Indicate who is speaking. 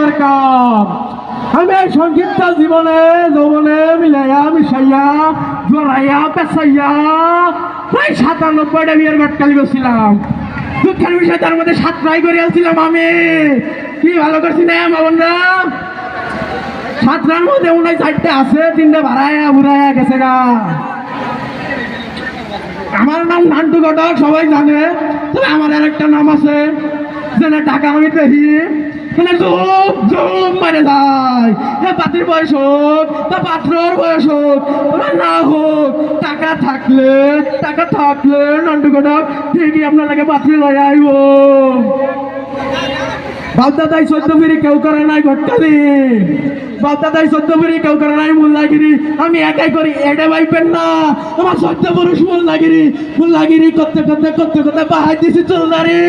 Speaker 1: ভাইয়ের কাম। আমি এই সংক্ষিপ্ত জীবনে যৌবনে মিলাইয়া মিশাইয়া জড়াইয়া পেঁচাইয়া প্রায় 97টা বিয়ের গটকালি করছিলাম। দুঃখের বিষয় তার মধ্যে 7টাই করে আসছিলাম আমি। কি ভালো করছি না মামনরা? 7টার মধ্যে 4টা আছে, 3টে ভাড়াইয়া ঘুরাইয়া গেছে গা। আমার নাম নান্টু ঘটক, সবাই জানে। তবে আমার আর একটা নাম আছে, যেটা টাকা আমি দেখি জোপ জোপ মারে যায়। পাতির বয়স হোক বা পাত্রর বয়স হোক না হোক, টাকা থাকলে নান্টু ঘটক ঠিকই আপনার পাত্রী লয়ে আইব। বাপদাদাই 14 ফিরি কেউ করে নাই ঘটকালি, বাপদাদাই 14 ফিরি কেউ করে নাই মোল্লাগিরি। আমি একাই করি, এটা ভাইবেন না। আমার 14 পুরুষ মোল্লাগিরি করতে বাহাই দিছি চুলদারি।